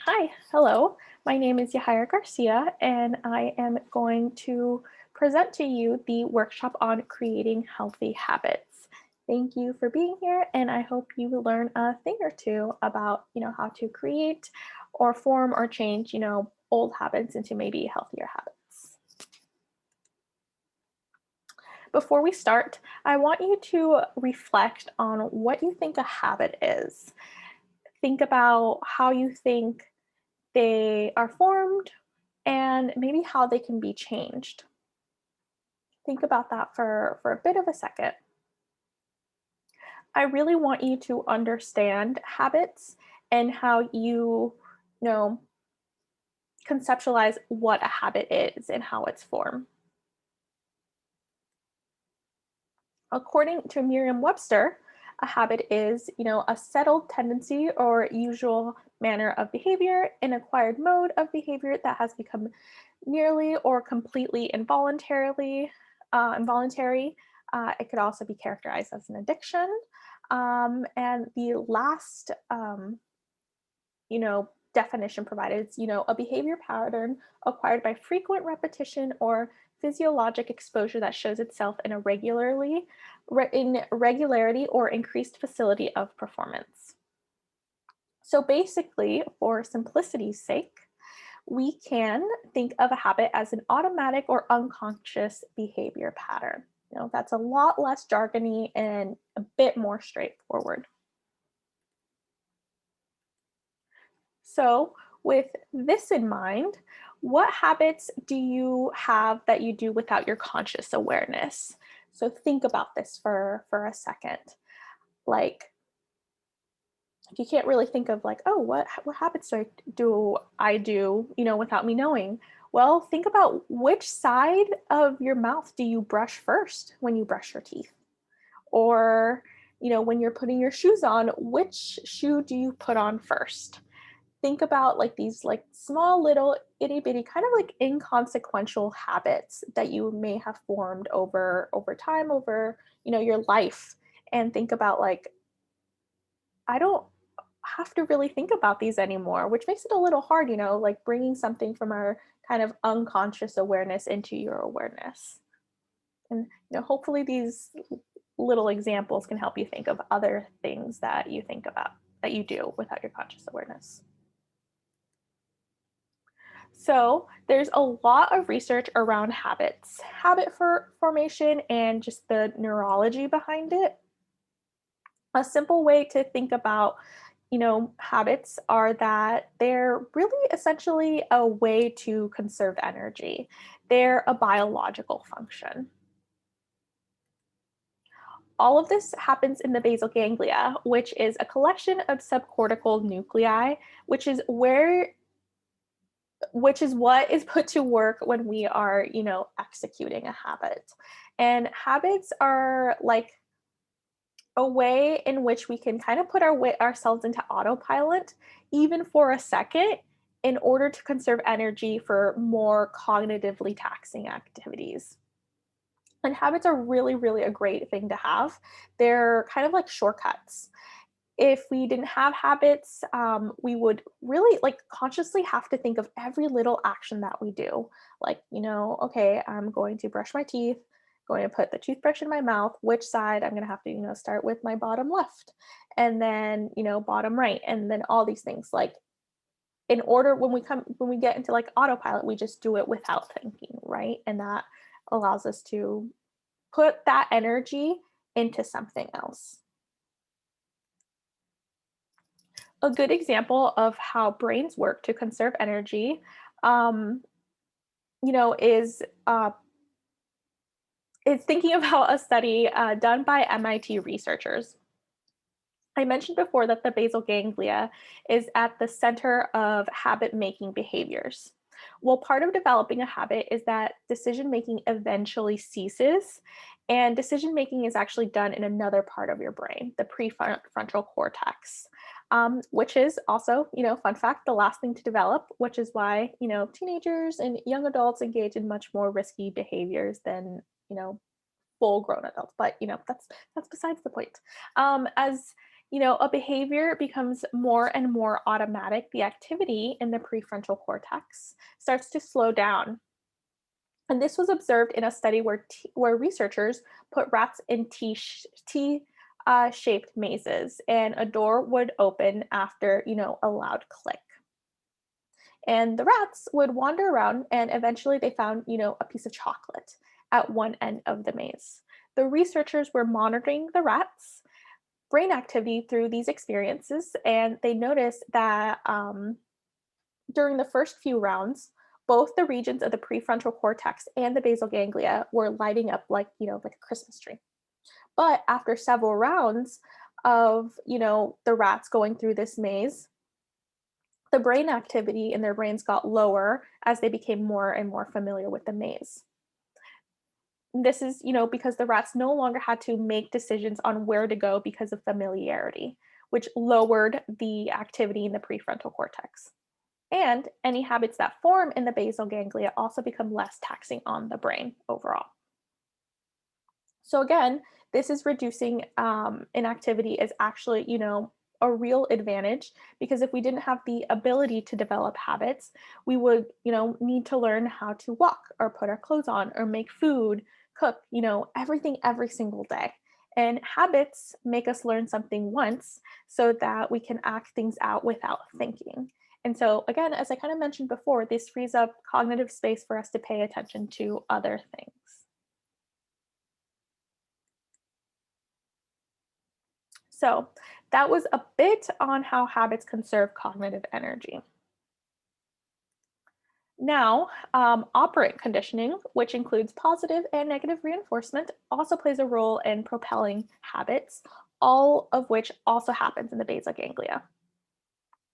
Hi, hello. My name is Yahira Garcia, and I am going to present to you the workshop on creating healthy habits. Thank you for being here, and I hope you will learn a thing or two about, how to create or form or change, old habits into maybe healthier habits. Before we start, I want you to reflect on what you think a habit is. Think about how you think they are formed and maybe how they can be changed. Think about that for a bit of a second. I really want you to understand habits and how you know, conceptualize what a habit is and how it's formed. According to Merriam-Webster, a habit is, a settled tendency or usual manner of behavior, an acquired mode of behavior that has become nearly or completely involuntary. It could also be characterized as an addiction. And the last, definition provided is, a behavior pattern acquired by frequent repetition or physiologic exposure that shows itself in regularity or increased facility of performance. So basically, for simplicity's sake, we can think of a habit as an automatic or unconscious behavior pattern. That's a lot less jargony and a bit more straightforward. So, with this in mind, what habits do you have that you do without your conscious awareness? So, think about this for a second. Like, if you can't really think of like, oh, what habits do I do, without me knowing? Well, think about which side of your mouth do you brush first when you brush your teeth? Or, when you're putting your shoes on, which shoe do you put on first? Think about like these like small little itty bitty kind of like inconsequential habits that you may have formed over time over your life, and think about like, I don't have to really think about these anymore, which makes it a little hard, like bringing something from our kind of unconscious awareness into your awareness. And hopefully these little examples can help you think of other things that you think about that you do without your conscious awareness. So, there's a lot of research around habit formation, and just the neurology behind it. A simple way to think about, habits are that they're really essentially a way to conserve energy. They're a biological function. All of this happens in the basal ganglia, which is a collection of subcortical nuclei, which is where which is what is put to work when we are, executing a habit. And habits are like a way in which we can kind of put ourselves into autopilot, even for a second, in order to conserve energy for more cognitively taxing activities. And habits are really, really a great thing to have. They're kind of like shortcuts. If we didn't have habits, we would really like consciously have to think of every little action that we do. Like, okay, I'm going to brush my teeth, going to put the toothbrush in my mouth, which side I'm going to have to, start with my bottom left, and then, bottom right, and then all these things. Like, in order, when we get into like autopilot, we just do it without thinking, right? And that allows us to put that energy into something else. A good example of how brains work to conserve energy, um, is thinking about a study done by MIT researchers. I mentioned before that the basal ganglia is at the center of habit making behaviors. Well, part of developing a habit is that decision making eventually ceases, and decision making is actually done in another part of your brain, the prefrontal cortex, which is also, fun fact, the last thing to develop, which is why, teenagers and young adults engage in much more risky behaviors than, full grown adults. But, that's besides the point. As A behavior becomes more and more automatic. The activity in the prefrontal cortex starts to slow down. And this was observed in a study where researchers put rats in shaped mazes, and a door would open after, a loud click. And the rats would wander around, and eventually they found, a piece of chocolate at one end of the maze. The researchers were monitoring the rats' brain activity through these experiences, and they noticed that during the first few rounds, both the regions of the prefrontal cortex and the basal ganglia were lighting up like, like a Christmas tree. But after several rounds of, the rats going through this maze, the brain activity in their brains got lower as they became more and more familiar with the maze. This is, because the rats no longer had to make decisions on where to go because of familiarity, which lowered the activity in the prefrontal cortex. And any habits that form in the basal ganglia also become less taxing on the brain overall. So again, this is reducing inactivity is actually, a real advantage, because if we didn't have the ability to develop habits, we would, need to learn how to walk or put our clothes on or make food, cook, everything every single day. And habits make us learn something once so that we can act things out without thinking. And so, again, as I kind of mentioned before, this frees up cognitive space for us to pay attention to other things. So that was a bit on how habits conserve cognitive energy. Now, operant conditioning, which includes positive and negative reinforcement, also plays a role in propelling habits, all of which also happens in the basal ganglia.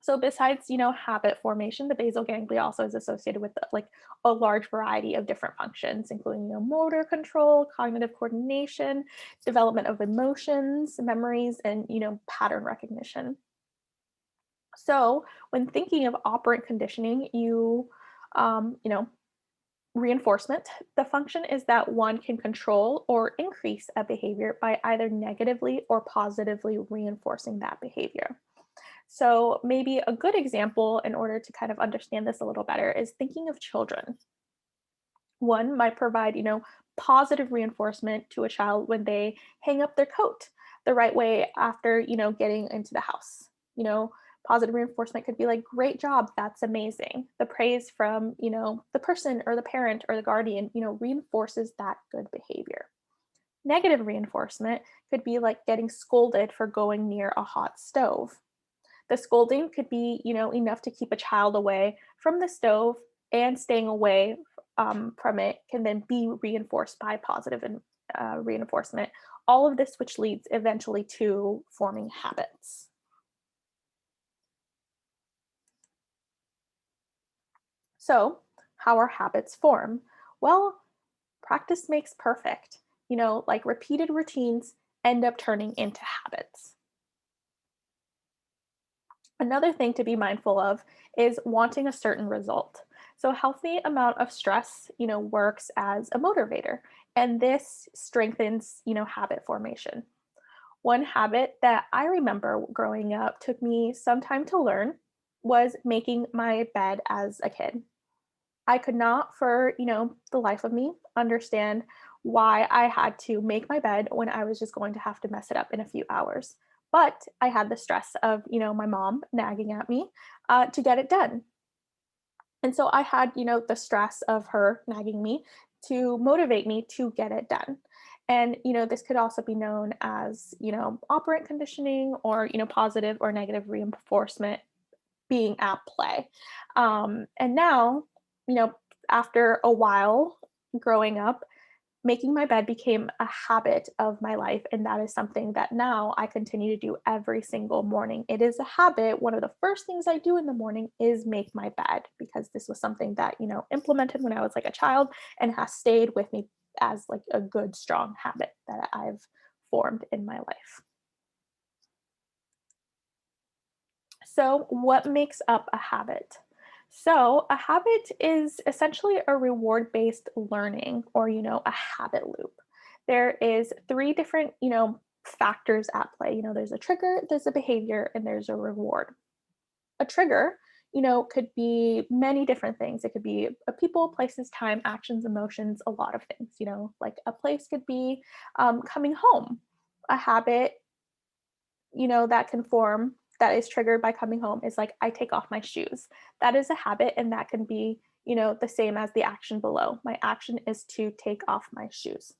So besides, habit formation, the basal ganglia also is associated with like a large variety of different functions, including, motor control, cognitive coordination, development of emotions, memories, and, pattern recognition. So when thinking of operant conditioning, um, you know, reinforcement, the function is that one can control or increase a behavior by either negatively or positively reinforcing that behavior. So, maybe a good example in order to kind of understand this a little better is thinking of children. One might provide, positive reinforcement to a child when they hang up their coat the right way after, getting into the house. You know, Positive reinforcement could be like, great job, that's amazing. The praise from, the person or the parent or the guardian, reinforces that good behavior. Negative reinforcement could be like getting scolded for going near a hot stove. The scolding could be, enough to keep a child away from the stove, and staying away from it can then be reinforced by positive reinforcement. All of this, which leads eventually to forming habits. So, how are habits formed? Well, practice makes perfect. Like repeated routines end up turning into habits. Another thing to be mindful of is wanting a certain result. So healthy amount of stress, works as a motivator, and this strengthens, habit formation. One habit that I remember growing up took me some time to learn was making my bed as a kid. I could not for, the life of me understand why I had to make my bed when I was just going to have to mess it up in a few hours. But I had the stress of, my mom nagging at me to get it done. And so I had, the stress of her nagging me to motivate me to get it done. And, this could also be known as, operant conditioning, or, positive or negative reinforcement being at play. And now, you know, after a while growing up, making my bed became a habit of my life. And that is something that now I continue to do every single morning. It is a habit. One of the first things I do in the morning is make my bed, because this was something that, implemented when I was like a child and has stayed with me as like a good, strong habit that I've formed in my life. So, what makes up a habit? So, a habit is essentially a reward based learning, or, a habit loop. There is three different, factors at play. There's a trigger, there's a behavior, and there's a reward. A trigger, could be many different things. It could be a people, places, time, actions, emotions, a lot of things. Like a place could be coming home. A habit, that can form that is triggered by coming home is like I take off my shoes. That is a habit, and that can be, the same as the action below. My action is to take off my shoes.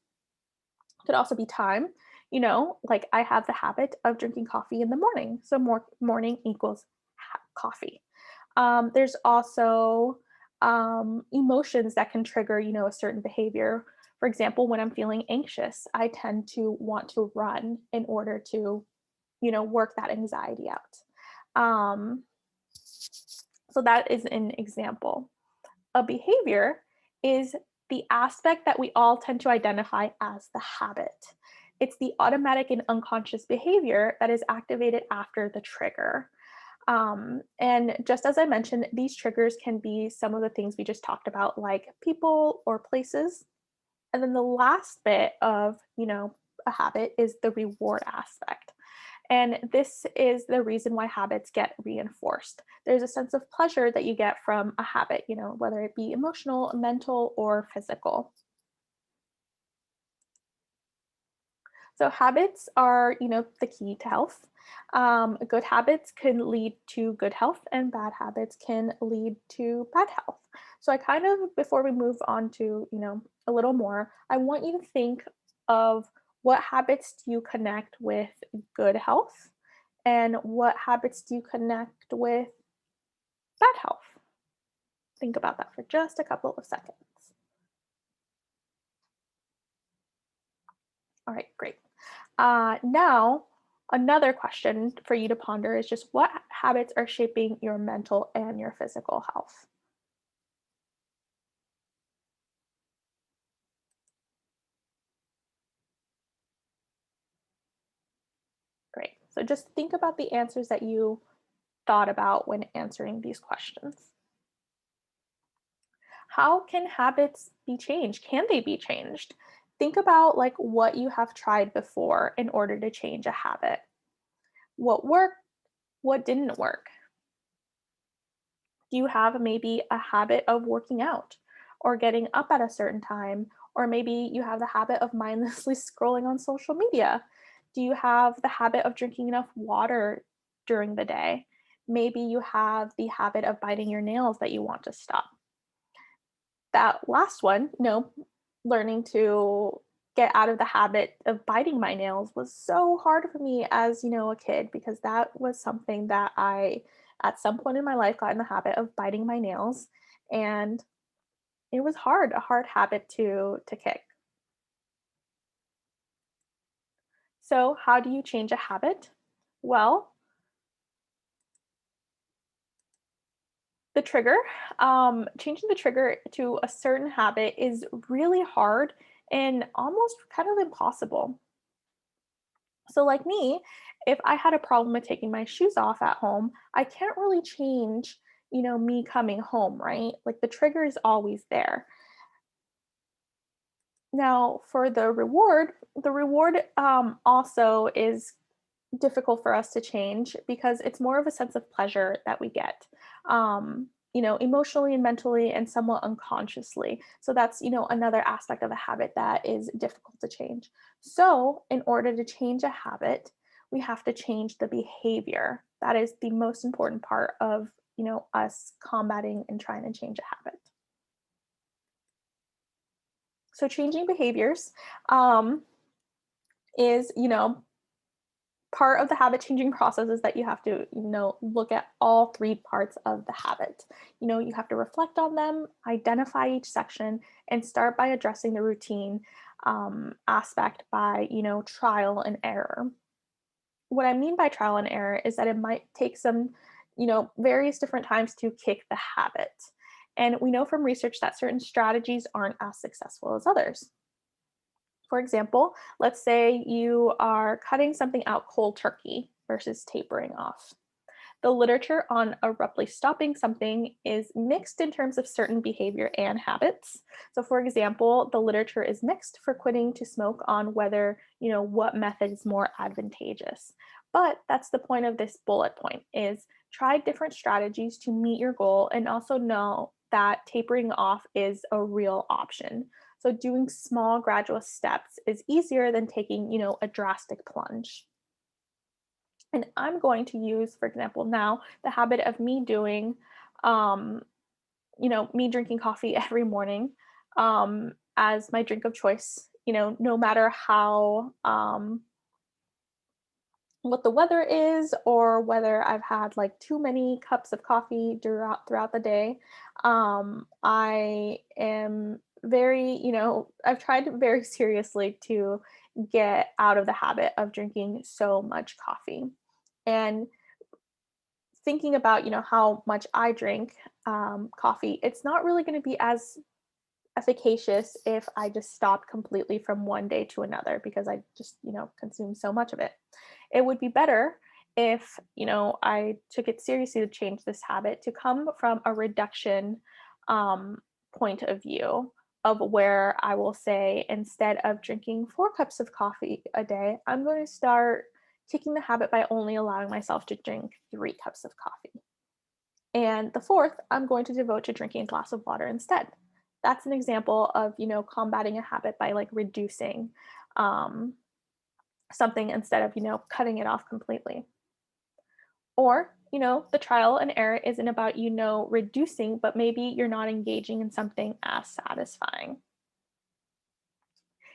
Could also be time, like I have the habit of drinking coffee in the morning. So more morning equals coffee. There's also emotions that can trigger, a certain behavior. For example, when I'm feeling anxious, I tend to want to run in order to, work that anxiety out. Um, so that is an example. A behavior is the aspect that we all tend to identify as the habit. It's the automatic and unconscious behavior that is activated after the trigger. And just as I mentioned, these triggers can be some of the things we just talked about, like people or places. And then the last bit of, a habit is the reward aspect. And this is the reason why habits get reinforced. There's a sense of pleasure that you get from a habit, whether it be emotional, mental, or physical. So habits are, the key to health. Good habits can lead to good health, and bad habits can lead to bad health. So I kind of, before we move on to, a little more, I want you to think of what habits do you connect with good health, and what habits do you connect with bad health? Think about that for just a couple of seconds. All right, great. Now, another question for you to ponder is just what habits are shaping your mental and your physical health? Great. So just think about the answers that you thought about when answering these questions. How can habits be changed? Can they be changed? Think about like what you have tried before in order to change a habit. What worked? What didn't work? Do you have maybe a habit of working out or getting up at a certain time? Or maybe you have the habit of mindlessly scrolling on social media. Do you have the habit of drinking enough water during the day? Maybe you have the habit of biting your nails that you want to stop. That last one, learning to get out of the habit of biting my nails was so hard for me as, a kid, because that was something that I at some point in my life got in the habit of biting my nails, and it was hard, a hard habit to kick. So, how do you change a habit? Well, the trigger, changing the trigger to a certain habit is really hard and almost kind of impossible. So, like me, if I had a problem with taking my shoes off at home, I can't really change, me coming home, right? Like the trigger is always there. Now, for the reward also is difficult for us to change because it's more of a sense of pleasure that we get, emotionally and mentally and somewhat unconsciously. So that's, another aspect of a habit that is difficult to change. So, in order to change a habit, we have to change the behavior. That is the most important part of, us combating and trying to change a habit. So, changing behaviors um, is, part of the habit changing process is that you have to, look at all three parts of the habit. You have to reflect on them, identify each section, and start by addressing the routine aspect by, trial and error. What I mean by trial and error is that it might take some, various different times to kick the habit. And we know from research that certain strategies aren't as successful as others. For example, let's say you are cutting something out cold turkey versus tapering off. The literature on abruptly stopping something is mixed in terms of certain behavior and habits. So, for example, the literature is mixed for quitting to smoke on whether, what method is more advantageous. But that's the point of this bullet point is try different strategies to meet your goal and also know that tapering off is a real option. So doing small gradual steps is easier than taking, a drastic plunge. And I'm going to use, for example, now the habit of me doing, um, me drinking coffee every morning as my drink of choice, no matter how, what the weather is or whether I've had like too many cups of coffee throughout the day. I am very, I've tried very seriously to get out of the habit of drinking so much coffee. And thinking about, how much I drink coffee, it's not really going to be as efficacious if I just stopped completely from one day to another because I just, consume so much of it. It would be better if, I took it seriously to change this habit to come from a reduction um, point of view of where I will say instead of drinking 4 cups of coffee a day, I'm going to start kicking the habit by only allowing myself to drink 3 cups of coffee. And the fourth, I'm going to devote to drinking a glass of water instead. That's an example of, combating a habit by like reducing um, something instead of, cutting it off completely. Or, the trial and error isn't about, reducing, but maybe you're not engaging in something as satisfying.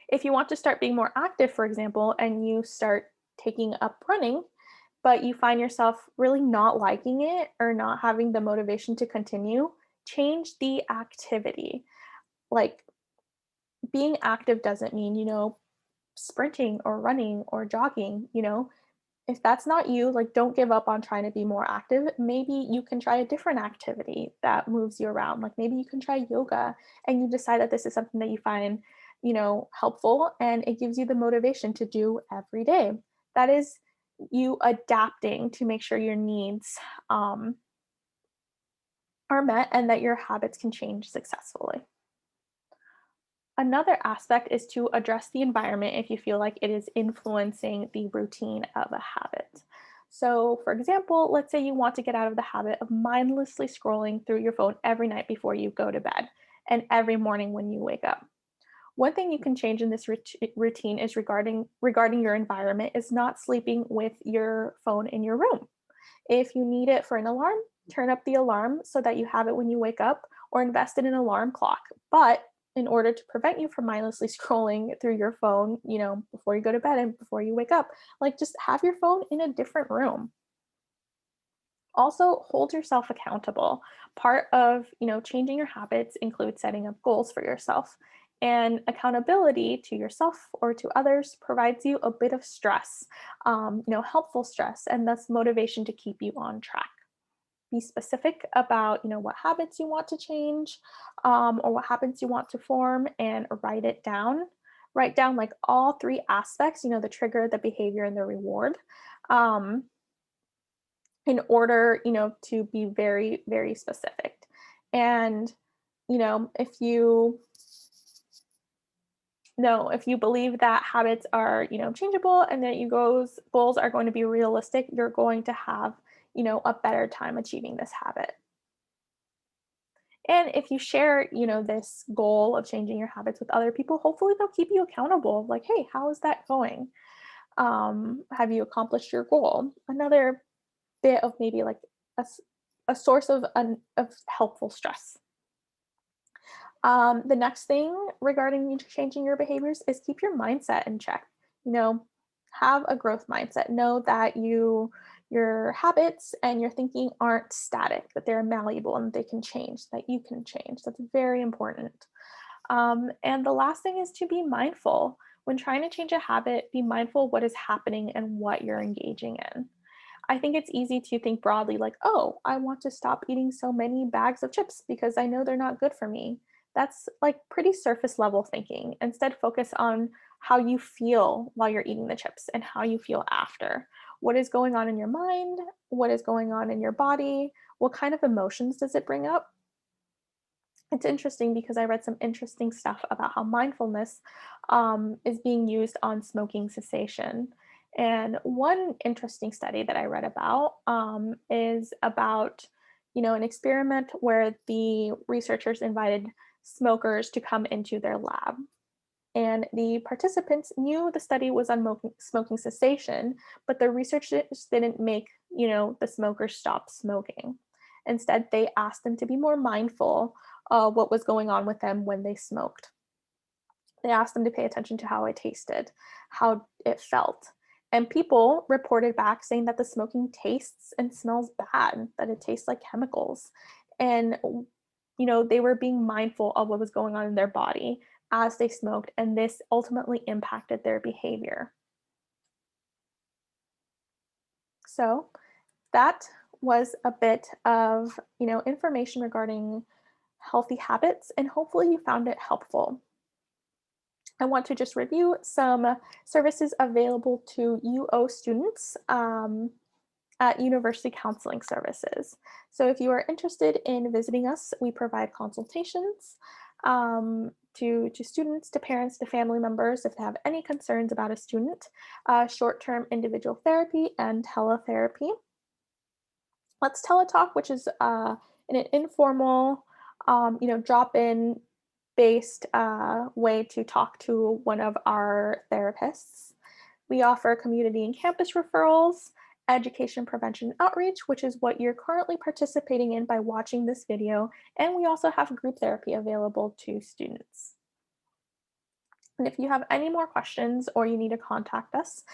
If you want to start being more active, for example, and you start taking up running, but you find yourself really not liking it or not having the motivation to continue, change the activity. Like being active doesn't mean, sprinting or running or jogging. If that's not you, like don't give up on trying to be more active. Maybe you can try a different activity that moves you around. Like maybe you can try yoga and you decide that this is something that you find, helpful and it gives you the motivation to do every day. That is you adapting to make sure your needs um, are met and that your habits can change successfully. Another aspect is to address the environment if you feel like it is influencing the routine of a habit. So, for example, let's say you want to get out of the habit of mindlessly scrolling through your phone every night before you go to bed and every morning when you wake up. One thing you can change in this routine is regarding your environment is not sleeping with your phone in your room. If you need it for an alarm, turn up the alarm so that you have it when you wake up or invest in an alarm clock. But in order to prevent you from mindlessly scrolling through your phone, before you go to bed and before you wake up, like just have your phone in a different room. Also, hold yourself accountable. Part of, changing your habits includes setting up goals for yourself. And accountability to yourself or to others provides you a bit of stress, helpful stress, and thus motivation to keep you on track. Be specific about, what habits you want to change, or what habits you want to form, and write it down. Write down like all 3 aspects, the trigger, the behavior, and the reward. Um, in order, to be very, very specific. And, if you if you believe that habits are, changeable and that your goals are going to be realistic, you're going to have, a better time achieving this habit. And if you share, this goal of changing your habits with other people, hopefully they'll keep you accountable. Like, hey, how is that going? Have you accomplished your goal? Another bit of maybe like a source of helpful stress. The next thing regarding changing your behaviors is keep your mindset in check. You know, have a growth mindset. Know that your habits and your thinking aren't static, that they're malleable and they can change, that you can change. That's very important. And the last thing is to be mindful. When trying to change a habit, be mindful of what is happening and what you're engaging in. I think it's easy to think broadly, like, oh, I want to stop eating so many bags of chips because I know they're not good for me. That's like pretty surface level thinking. Instead, focus on how you feel while you're eating the chips and how you feel after. What is going on in your mind? What is going on in your body? What kind of emotions does it bring up? It's interesting because I read some interesting stuff about how mindfulness is being used on smoking cessation. And one interesting study that I read about is about, an experiment where the researchers invited smokers to come into their lab. And the participants knew the study was on smoking cessation, but the researchers didn't make, the smokers stop smoking. Instead, they asked them to be more mindful of what was going on with them when they smoked. They asked them to pay attention to how it tasted, how it felt. And people reported back saying that the smoking tastes and smells bad, that it tastes like chemicals. And, they were being mindful of what was going on in their body as they smoked, and this ultimately impacted their behavior. So, that was a bit of, information regarding healthy habits, and hopefully you found it helpful. I want to just review some services available to UO students at University Counseling Services. So, if you are interested in visiting us, we provide consultations to students, to parents, to family members if they have any concerns about a student, short term individual therapy, and teletherapy. Let's Teletalk, which is in an informal, drop-in based way to talk to one of our therapists. We offer community and campus referrals, education prevention outreach, which is what you're currently participating in by watching this video, and we also have group therapy available to students. And if you have any more questions or you need to contact us,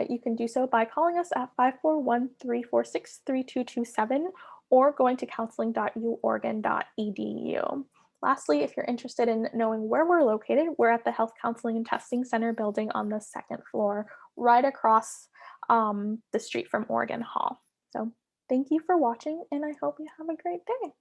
you can do so by calling us at 541-346-3227 or going to counseling.uoregon.edu. Lastly, if you're interested in knowing where we're located, we're at the Health Counseling and Testing Center building on the second floor, right across the street from Oregon Hall. So thank you for watching, and I hope you have a great day.